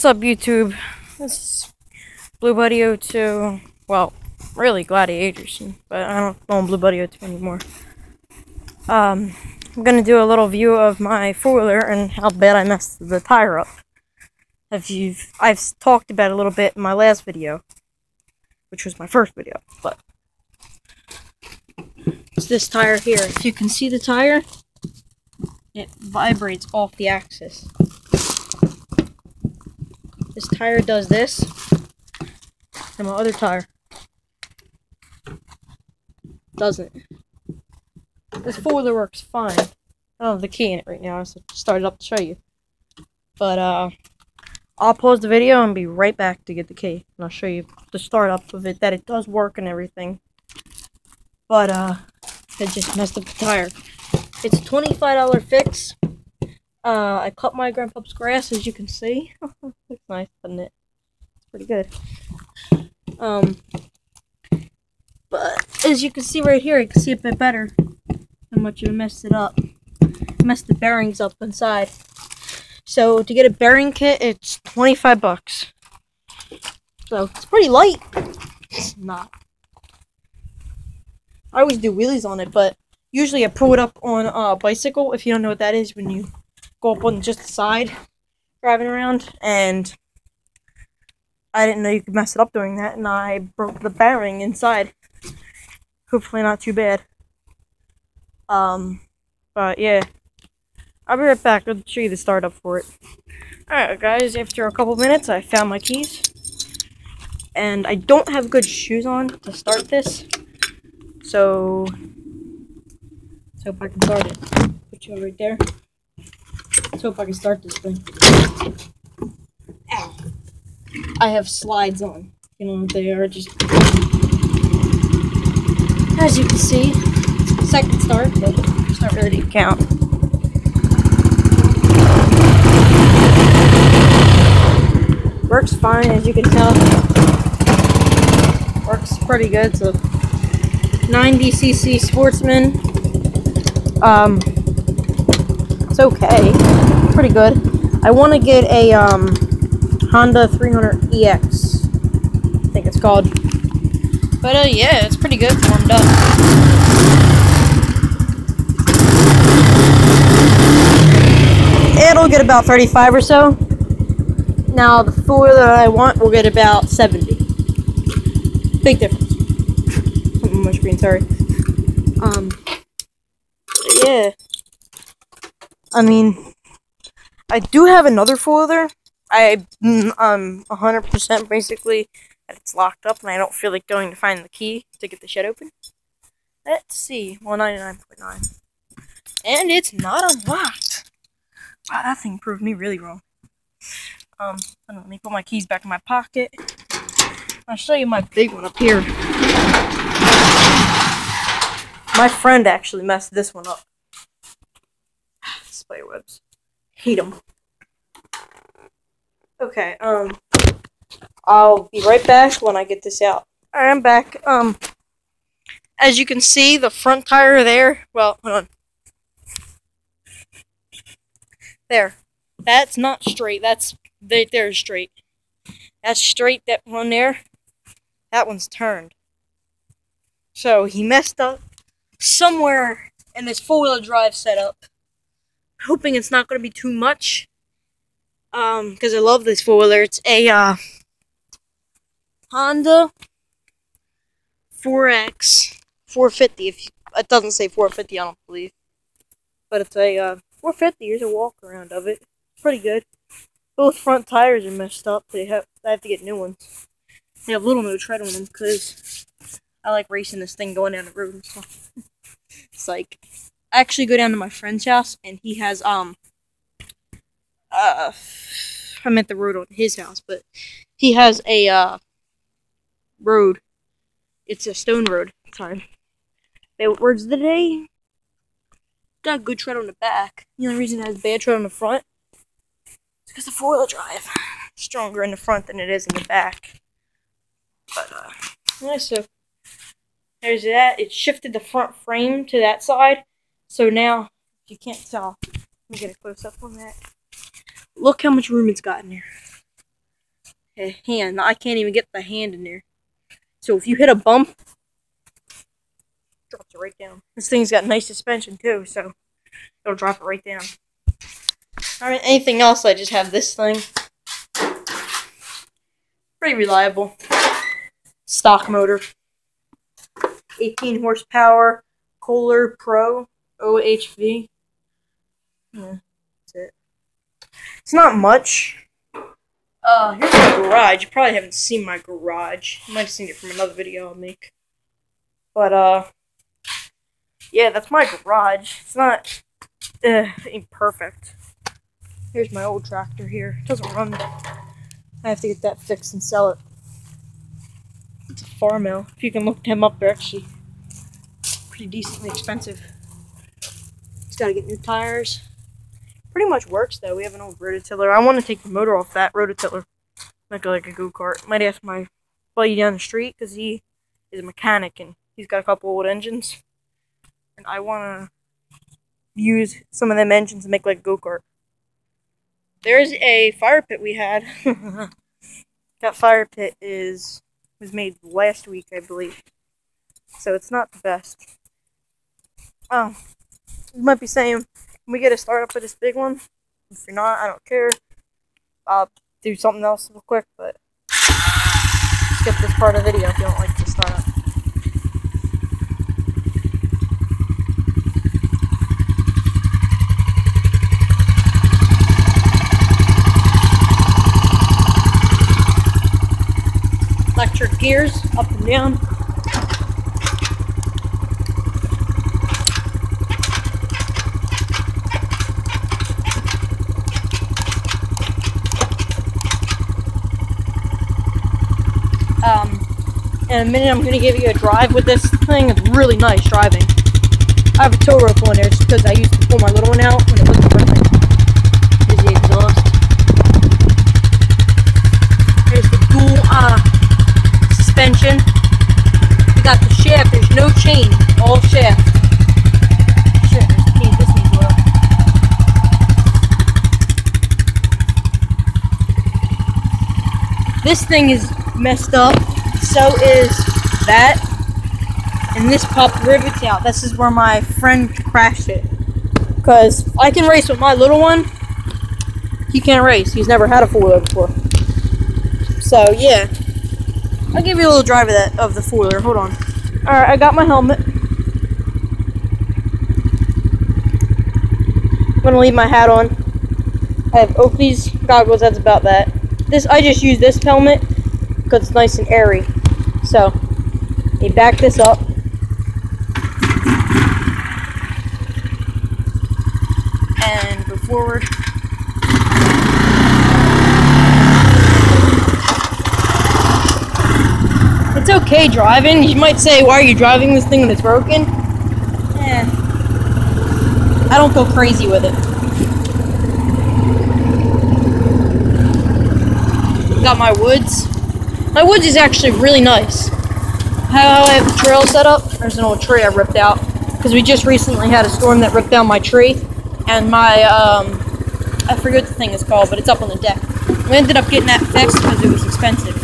What's up, YouTube? This is Blue Buddy 02. Well, really Gladiators, but I don't know Blue Buddy 02 anymore. I'm gonna do a little view of my four-wheeler and how bad I messed the tire up. I've talked about it a little bit in my last video, which was my first video, but it's this tire here. If you can see the tire, it vibrates off the axis. This tire does this, and my other tire doesn't. This four-wheeler works fine. I don't have the key in it right now, so I started up to show you. But I'll pause the video and be right back to get the key, and I'll show you the startup of it, that it does work and everything. But it just messed up the tire. It's a $25 fix. I cut my grandpa's grass, as you can see. Looks nice, doesn't it? It's pretty good. But as you can see right here, you can see a bit better how much I messed it up. Messed the bearings up inside. So to get a bearing kit, it's 25 bucks. So it's pretty light. It's not. I always do wheelies on it, but usually I pull it up on a bicycle. If you don't know what that is, when you go up on just the side driving around, and I didn't know you could mess it up doing that, and I broke the bearing inside. Hopefully not too bad. But yeah, I'll be right back. I'll show you the startup for it. Alright guys, after a couple minutes I found my keys, and I don't have good shoes on to start this, so let's hope I can start it. Put you right there. Let's hope I can start this thing. Ow. I have slides on. You know what they are, just as you can see. Second start, but it's not really to count. Works fine, as you can tell. Works pretty good. It's a 90cc Sportsman. It's okay. It's pretty good. I want to get a Honda 300EX, I think it's called. But yeah, it's pretty good. It's warmed up. It'll get about 35 or so. Now the four that I want will get about 70. Big difference. On my screen, sorry. Yeah. I mean, I do have another four-wheeler. I'm 100% basically that it's locked up, and I don't feel like going to find the key to get the shed open. Let's see, 199.9, and it's not unlocked. Wow, that thing proved me really wrong. Let me put my keys back in my pocket. I'll show you my big one up here. My friend actually messed this one up. Spider webs. Hate them. Okay, I'll be right back when I get this out. Alright, I'm back. As you can see, the front tire there, well, hold on. There. That's not straight. That's, there's straight. That's straight, that one there. That one's turned. So, he messed up somewhere in this four-wheel drive setup. Hoping it's not going to be too much. Because I love this four-wheeler. It's a, Honda 4X 450. It doesn't say 450, I don't believe. But it's a, 450. Here's a walk around of it. Pretty good. Both front tires are messed up. I have to get new ones. They have little no tread on them because I like racing this thing going down the road and stuff. It's like, I actually go down to my friend's house, and he has, I'm at the road on his house, but he has a, road. It's a stone road. Sorry. Favorite words of the day? Got a good tread on the back. The only reason it has bad tread on the front is because the four-wheel drive is stronger in the front than it is in the back. But, yeah, so there's that. It shifted the front frame to that side. So now, if you can't tell, let me get a close-up on that. Look how much room it's got in there. a hand. I can't even get the hand in there. So if you hit a bump, it drops it right down. This thing's got nice suspension too, so it'll drop it right down. Alright, anything else, I just have this thing. Pretty reliable. Stock motor. 18 horsepower. Kohler Pro. OHV. Yeah, that's it. It's not much. Here's my garage. You probably haven't seen my garage. You might have seen it from another video I'll make. But, yeah, that's my garage. It's not, ain't perfect. Here's my old tractor here. It doesn't run. I have to get that fixed and sell it. It's a farm mill. If you can look them up, they're actually pretty decently expensive. It's got to get new tires. Pretty much works though. We have an old rototiller. I want to take the motor off that rototiller, make it like a go-kart. Might ask my buddy down the street because he is a mechanic and he's got a couple old engines, and I want to use some of them engines to make like a go-kart. There's a fire pit we had. That fire pit was made last week, I believe, so it's not the best. Oh, you might be saying, can we get a start up with this big one? If you're not, I don't care. I'll do something else real quick, but skip this part of the video if you don't like the start up. Electric gears, up and down. In a minute I'm going to give you a drive with this thing. It's really nice driving. I have a tow rope on there just because I used to pull my little one out when it wasn't running. Here's the exhaust. Here's the dual suspension. You got the shaft. There's no chain. All shaft. Shit, there's the key. This needs oil. This thing is messed up. So is that, and this popped rivets out. This is where my friend crashed it. Because I can race with my little one. He can't race. He's never had a four-wheeler before. So yeah, I'll give you a little drive of the four-wheeler. Hold on. All right, I got my helmet. I'm gonna leave my hat on. I have Oakley's goggles. That's about that. I just use this helmet because it's nice and airy. So, you back this up. And go forward. It's okay driving. You might say, why are you driving this thing when it's broken? I don't go crazy with it. Got my woods. My woods is actually really nice. How I have the trail set up, there's an old tree I ripped out. Because we just recently had a storm that ripped down my tree. And my, I forget what the thing is called, but it's up on the deck. We ended up getting that fixed because it was expensive.